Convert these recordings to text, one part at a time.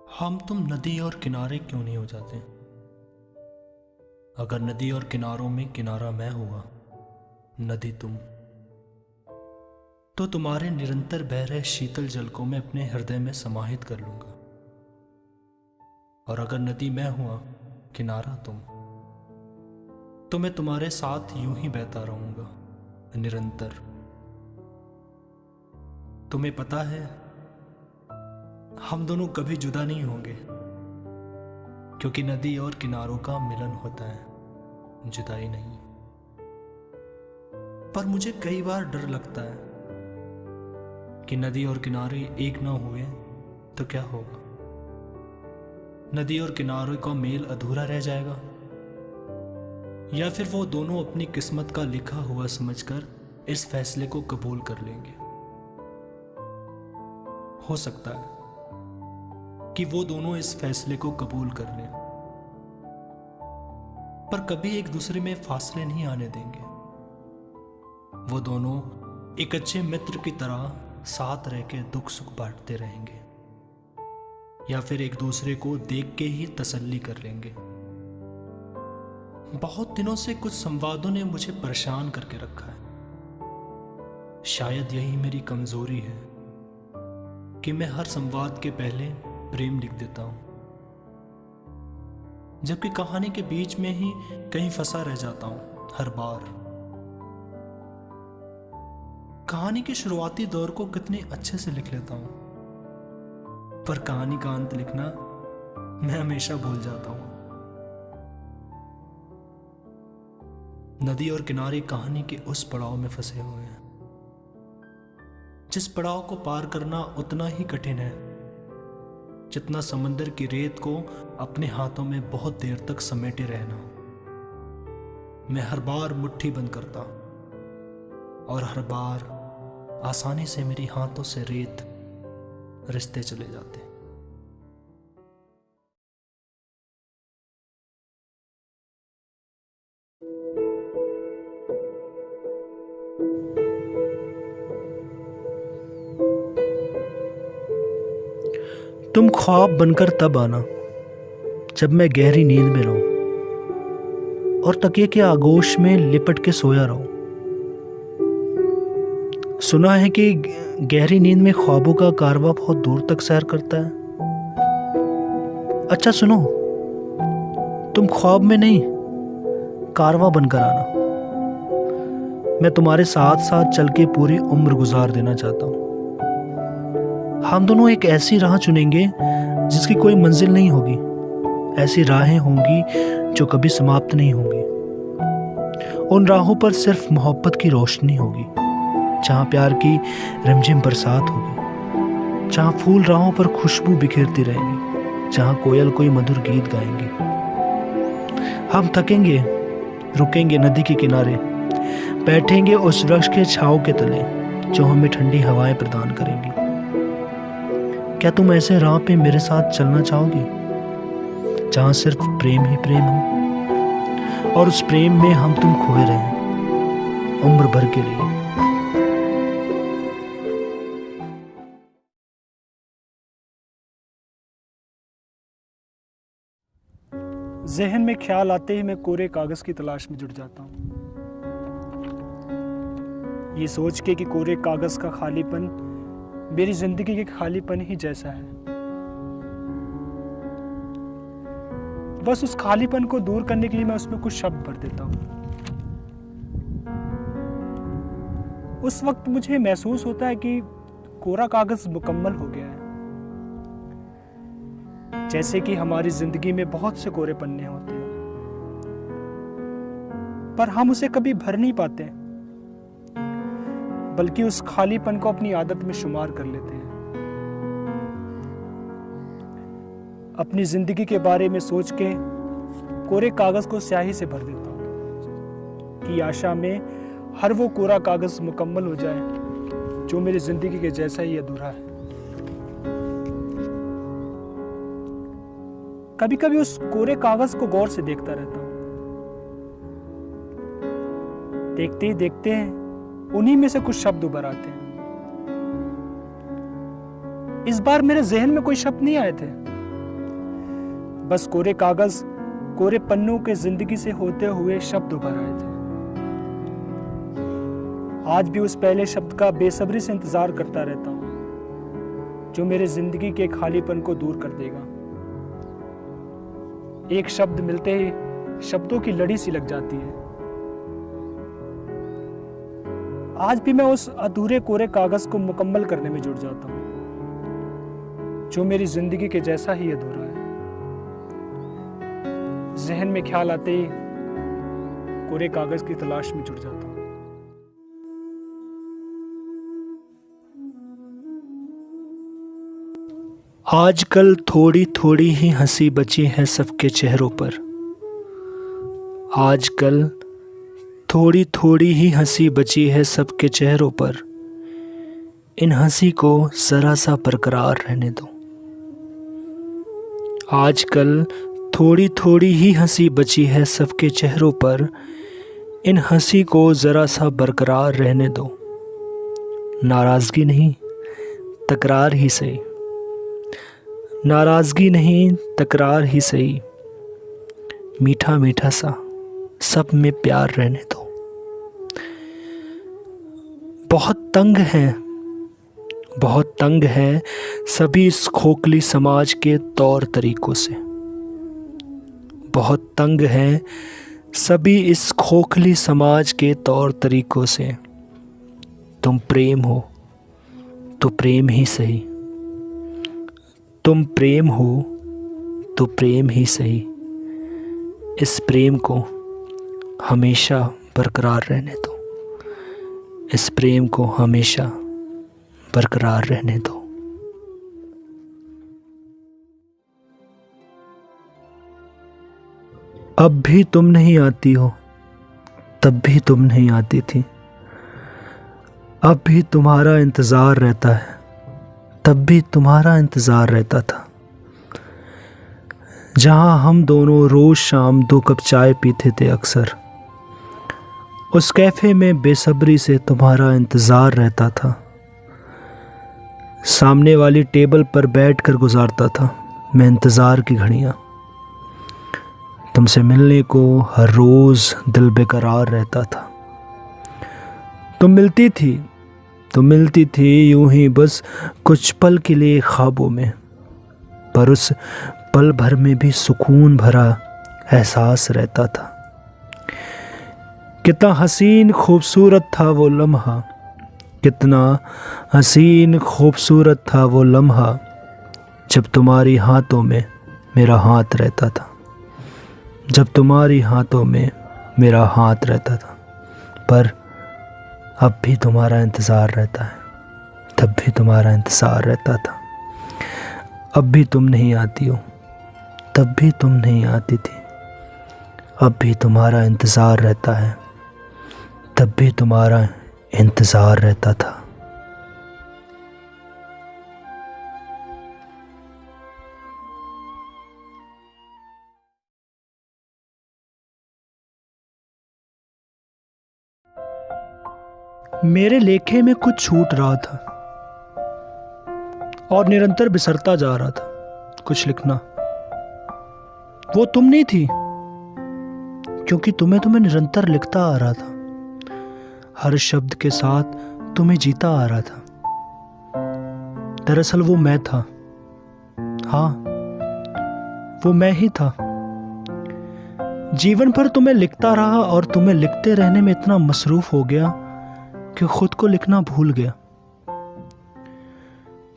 हम तुम नदी और किनारे क्यों नहीं हो जाते? अगर नदी और किनारों में किनारा मैं हुआ, नदी तुम, तो तुम्हारे निरंतर बह रहे शीतल जल को मैं अपने हृदय में समाहित कर लूंगा। और अगर नदी मैं हुआ, किनारा तुम, तो मैं तुम्हारे साथ यूं ही बहता रहूंगा निरंतर। तुम्हें पता है, हम दोनों कभी जुदा नहीं होंगे, क्योंकि नदी और किनारों का मिलन होता है, जुदाई नहीं। पर मुझे कई बार डर लगता है कि नदी और किनारे एक ना हुए तो क्या होगा। नदी और किनारों का मेल अधूरा रह जाएगा, या फिर वो दोनों अपनी किस्मत का लिखा हुआ समझकर इस फैसले को कबूल कर लेंगे। हो सकता है कि वो दोनों इस फैसले को कबूल कर लें, पर कभी एक दूसरे में फासले नहीं आने देंगे। वो दोनों एक अच्छे मित्र की तरह साथ रह के दुख सुख बांटते रहेंगे, या फिर एक दूसरे को देख के ही तसल्ली कर लेंगे। बहुत दिनों से कुछ संवादों ने मुझे परेशान करके रखा है। शायद यही मेरी कमजोरी है कि मैं हर संवाद के पहले प्रेम लिख देता हूं, जबकि कहानी के बीच में ही कहीं फंसा रह जाता हूं हर बार। कहानी के शुरुआती दौर को कितने अच्छे से लिख लेता हूं, पर कहानी का अंत लिखना मैं हमेशा भूल जाता हूं। नदी और किनारे कहानी के उस पड़ाव में फंसे हुए हैं जिस पड़ाव को पार करना उतना ही कठिन है जितना समंदर की रेत को अपने हाथों में बहुत देर तक समेटे रहना। मैं हर बार मुट्ठी बंद करता और हर बार आसानी से मेरी हाथों से रेत रिश्ते चले जाते। तुम ख्वाब बनकर तब आना जब मैं गहरी नींद में रहूं और तकिए के आगोश में लिपट के सोया रहूं। सुना है कि गहरी नींद में ख्वाबों का कारवां बहुत दूर तक सैर करता है। अच्छा सुनो, तुम ख्वाब में नहीं, कारवां बनकर आना। मैं तुम्हारे साथ साथ चल के पूरी उम्र गुजार देना चाहता हूं। हम दोनों एक ऐसी राह चुनेंगे जिसकी कोई मंजिल नहीं होगी। ऐसी राहें होंगी जो कभी समाप्त नहीं होंगी। उन राहों पर सिर्फ मोहब्बत की रोशनी होगी, जहाँ प्यार की रिमझिम बरसात होगी, जहाँ फूल राहों पर खुशबू बिखेरती रहेंगी, जहाँ कोयल कोई मधुर गीत गाएंगी। हम थकेंगे, रुकेंगे नदी के किनारे, बैठेंगे उस वृक्ष के छांव के तले जो हमें ठंडी हवाएं प्रदान करेंगी। क्या तुम ऐसे राह पे मेरे साथ चलना चाहोगी जहां सिर्फ प्रेम ही प्रेम हो, और उस प्रेम में हम तुम खोए रहें उम्र भर के लिए। जहन में ख्याल आते ही मैं कोरे कागज की तलाश में जुट जाता हूं, ये सोच के कि कोरे कागज का खालीपन मेरी जिंदगी के खालीपन ही जैसा है। बस उस खालीपन को दूर करने के लिए मैं उसमें कुछ शब्द भर देता हूं। उस वक्त मुझे महसूस होता है कि कोरा कागज मुकम्मल हो गया है। जैसे कि हमारी जिंदगी में बहुत से कोरे पन्ने होते हैं, पर हम उसे कभी भर नहीं पाते, बल्कि उस खालीपन को अपनी आदत में शुमार कर लेते हैं। अपनी जिंदगी के बारे में सोच के कोरे कागज को स्याही से भर देता हूं कि आशा में हर वो कोरा कागज मुकम्मल हो जाए जो मेरी जिंदगी के जैसा ही अधूरा है। कभी कभी उस कोरे कागज को गौर से देखता रहता हूं। देखते ही देखते हैं उन्हीं में से कुछ शब्द उभर आते हैं। इस बार मेरे जहन में कोई शब्द नहीं आए थे, बस कोरे कागज, कोरे पन्नों के जिंदगी से होते हुए शब्द उभर आए थे। आज भी उस पहले शब्द का बेसब्री से इंतजार करता रहता हूं, जो मेरे जिंदगी के खालीपन को दूर कर देगा। एक शब्द मिलते ही शब्दों की लड़ी सी लग जाती है। आज भी मैं उस अधूरे कोरे कागज को मुकम्मल करने में जुट जाता हूं, जो मेरी जिंदगी के जैसा ही अधूरा है। जहन में ख्याल आते ही कोरे कागज की तलाश में जुट जाता हूं। आजकल थोड़ी थोड़ी ही हंसी बची है सबके चेहरों पर। आजकल थोड़ी थोड़ी ही हंसी बची है सबके चेहरों पर। इन हंसी को जरा सा बरकरार रहने दो। आजकल थोड़ी थोड़ी ही हंसी बची है सबके चेहरों पर। इन हंसी को जरा सा बरकरार रहने दो। नाराज़गी नहीं, तकरार ही सही। नाराज़गी नहीं, तकरार ही सही। मीठा मीठा सा सब में प्यार रहने दो। बहुत तंग है सभी इस खोखली समाज के तौर तरीकों से। बहुत तंग है सभी इस खोखली समाज के तौर तरीकों से। तुम प्रेम हो तो प्रेम ही सही। तुम प्रेम हो तो प्रेम ही सही। इस प्रेम को हमेशा बरकरार रहने दो। इस प्रेम को हमेशा बरकरार रहने दो। अब भी तुम नहीं आती हो, तब भी तुम नहीं आती थी। अब भी तुम्हारा इंतज़ार रहता है, तब भी तुम्हारा इंतज़ार रहता था। जहाँ हम दोनों रोज़ शाम 2 कप चाय पीते थे अक्सर, उस कैफ़े में बेसब्री से तुम्हारा इंतज़ार रहता था। सामने वाली टेबल पर बैठकर गुजारता था मैं इंतज़ार की घड़ियाँ। तुमसे मिलने को हर रोज़ दिल बेकरार रहता था। तुम मिलती थी यूं ही बस कुछ पल के लिए ख्वाबों में, पर उस पल भर में भी सुकून भरा एहसास रहता था। कितना हसीन खूबसूरत था वो लम्हा, कितना हसीन खूबसूरत था वो लम्हा, जब तुम्हारी हाथों में मेरा हाथ रहता था। जब तुम्हारी हाथों में मेरा हाथ रहता था। पर अब भी तुम्हारा इंतज़ार रहता है, तब भी तुम्हारा इंतज़ार रहता था। अब भी तुम नहीं आती हो, तब भी तुम नहीं आती थी। अब भी तुम्हारा इंतज़ार रहता है, तब भी तुम्हारा इंतज़ार रहता था। मेरे लेखे में कुछ छूट रहा था और निरंतर बिसरता जा रहा था कुछ लिखना। वो तुम नहीं थी, क्योंकि तुम्हें निरंतर लिखता आ रहा था। हर शब्द के साथ तुम्हें जीता आ रहा था। दरअसल वो मैं था। हाँ, वो मैं ही था। जीवन भर तुम्हें लिखता रहा और तुम्हें लिखते रहने में इतना मसरूफ हो गया कि खुद को लिखना भूल गया।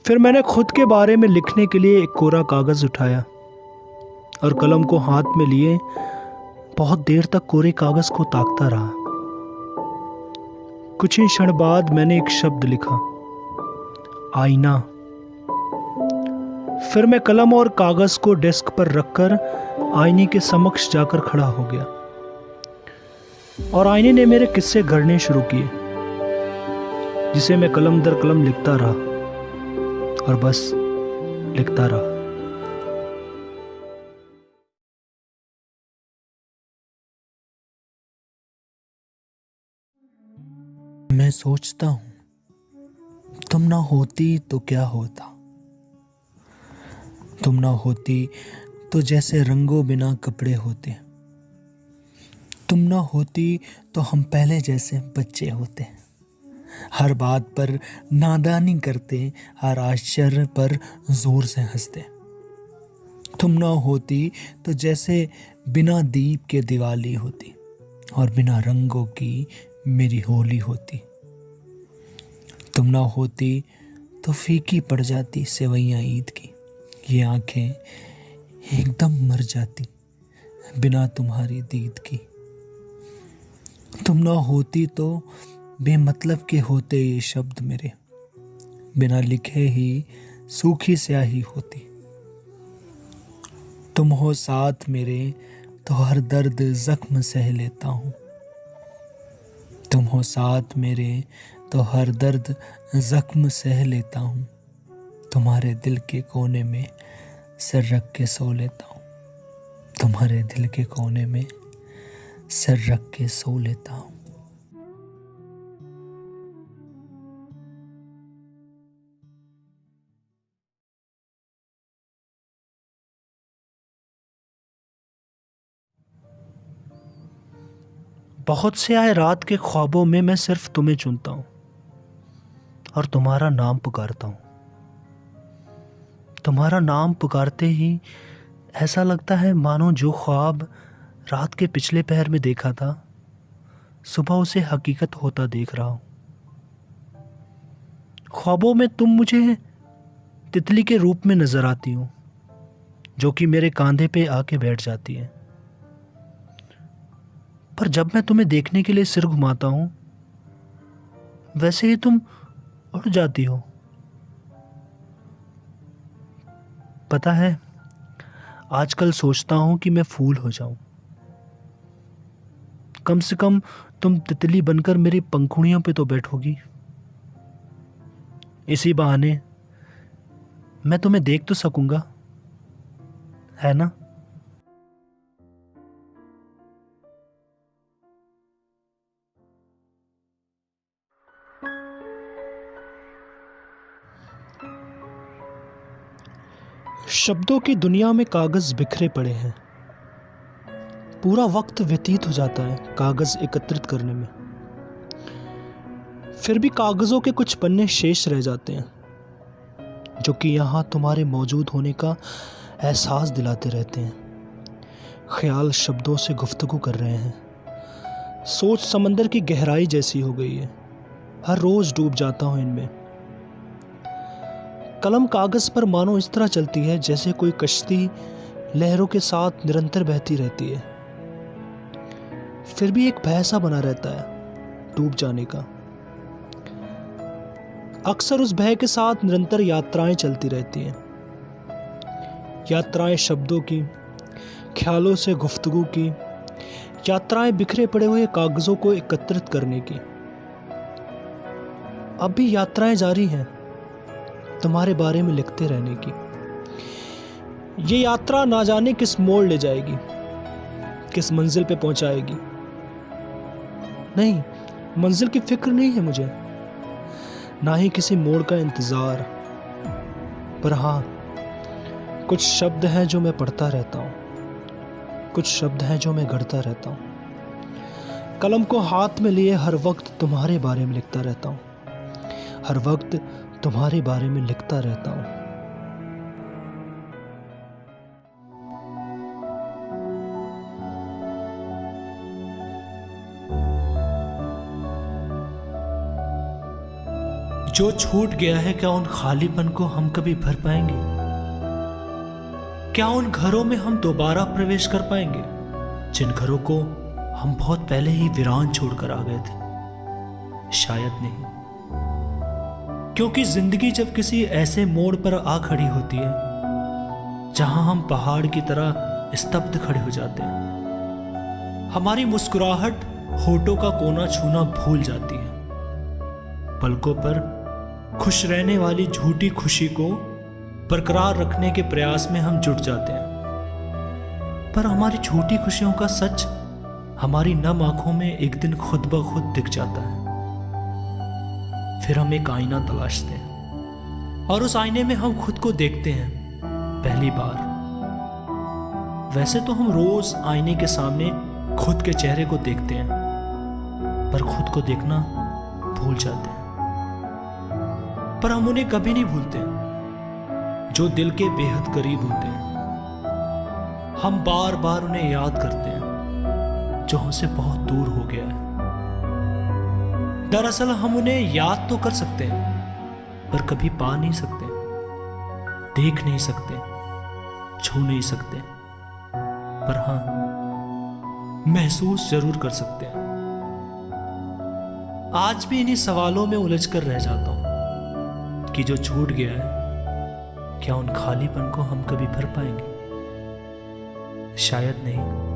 फिर मैंने खुद के बारे में लिखने के लिए एक कोरा कागज उठाया और कलम को हाथ में लिए बहुत देर तक कोरे कागज को ताकता रहा। कुछ ही क्षण बाद मैंने एक शब्द लिखा, आईना। फिर मैं कलम और कागज को डेस्क पर रखकर आईने के समक्ष जाकर खड़ा हो गया और आईने ने मेरे किस्से गढ़ने शुरू किए, जिसे मैं कलम दर कलम लिखता रहा और बस लिखता रहा। मैं सोचता हूं, तुम ना होती तो क्या होता। तुम ना होती तो जैसे रंगों बिना कपड़े होते। तुम ना होती तो हम पहले जैसे बच्चे होते। हर बात पर नादानी करते, हर आश्चर्य पर जोर से हंसते। तुम ना होती तो जैसे बिना दीप के दिवाली होती और बिना रंगों की मेरी होली होती। तुम ना होती तो फीकी पड़ जाती सेवैयाँ ईद की, ये आंखें एकदम मर जाती बिना तुम्हारी दीद की। तुम ना होती तो बेमतलब के होते ये शब्द मेरे, बिना लिखे ही सूखी स्याही होती। तुम हो साथ मेरे तो हर दर्द जख्म सह लेता हूँ। तुम हो साथ मेरे तो हर दर्द जख्म सह लेता हूँ। तुम्हारे दिल के कोने में सर रख के सो लेता हूँ। तुम्हारे दिल के कोने में सर रख के सो लेता हूँ। बहुत से आए रात के ख्वाबों में मैं सिर्फ तुम्हें चुनता हूँ और तुम्हारा नाम पुकारता हूँ। तुम्हारा नाम पुकारते ही ऐसा लगता है मानो जो ख्वाब रात के पिछले पहर में देखा था, सुबह उसे हकीकत होता देख रहा हूँ। ख्वाबों में तुम मुझे तितली के रूप में नजर आती हो, जो कि मेरे कंधे पे आके बैठ जाती है। पर जब मैं तुम्हें देखने के लिए सिर घुमाता हूं, वैसे ही तुम उड़ जाती हो। पता है, आजकल सोचता हूं कि मैं फूल हो जाऊं। कम से कम तुम तितली बनकर मेरी पंखुड़ियों पे तो बैठोगी। इसी बहाने मैं तुम्हें देख तो सकूंगा, है ना? शब्दों की दुनिया में कागज बिखरे पड़े हैं। पूरा वक्त व्यतीत हो जाता है कागज एकत्रित करने में। फिर भी कागजों के कुछ पन्ने शेष रह जाते हैं, जो कि यहाँ तुम्हारे मौजूद होने का एहसास दिलाते रहते हैं। ख्याल शब्दों से गुफ्तगू कर रहे हैं। सोच समंदर की गहराई जैसी हो गई है। हर रोज डूब जाता हूँ इनमें। कलम कागज पर मानो इस तरह चलती है जैसे कोई कश्ती लहरों के साथ निरंतर बहती रहती है। फिर भी एक भय सा बना रहता है डूब जाने का। अक्सर उस भय के साथ निरंतर यात्राएं चलती रहती हैं। यात्राएं शब्दों की, ख्यालों से गुफ्तगू की, यात्राएं बिखरे पड़े हुए कागजों को एकत्रित करने की। अब भी यात्राएं जारी हैं तुम्हारे बारे में लिखते रहने की। ये यात्रा ना जाने किस मोड़ ले जाएगी, किस मंजिल पे पहुंचाएगी। नहीं, मंजिल की फिक्र नहीं है मुझे, ना ही किसी मोड़ का इंतजार। पर हाँ, कुछ शब्द हैं जो मैं पढ़ता रहता हूँ, कुछ शब्द हैं जो मैं गढ़ता रहता हूँ। कलम को हाथ में लिए हर वक्त तुम्हारे बारे में लिखता रहता हूँ, हर वक्त तुम्हारे बारे में लिखता रहता हूँ। जो छूट गया है, क्या उन खालीपन को हम कभी भर पाएंगे? क्या उन घरों में हम दोबारा प्रवेश कर पाएंगे, जिन घरों को हम बहुत पहले ही वीरान छोड़कर आ गए थे? शायद नहीं, क्योंकि जिंदगी जब किसी ऐसे मोड़ पर आ खड़ी होती है जहां हम पहाड़ की तरह स्तब्ध खड़े हो जाते हैं, हमारी मुस्कुराहट होठों का कोना छूना भूल जाती है। पलकों पर खुश रहने वाली झूठी खुशी को बरकरार रखने के प्रयास में हम जुट जाते हैं, पर हमारी झूठी खुशियों का सच हमारी नम आंखों में एक दिन खुद ब खुद दिख जाता है। फिर हम एक आईना तलाशते हैं और उस आईने में हम खुद को देखते हैं पहली बार। वैसे तो हम रोज आईने के सामने खुद के चेहरे को देखते हैं, पर खुद को देखना भूल जाते हैं। पर हम उन्हें कभी नहीं भूलते जो दिल के बेहद करीब होते हैं। हम बार बार उन्हें याद करते हैं जो हमसे बहुत दूर हो गया है। दरअसल हम उन्हें याद तो कर सकते हैं, पर कभी पा नहीं सकते, देख नहीं सकते, छू नहीं सकते, पर हां, महसूस जरूर कर सकते हैं। आज भी इन्हीं सवालों में उलझ कर रह जाता हूं कि जो छूट गया है, क्या उन खालीपन को हम कभी भर पाएंगे? शायद नहीं।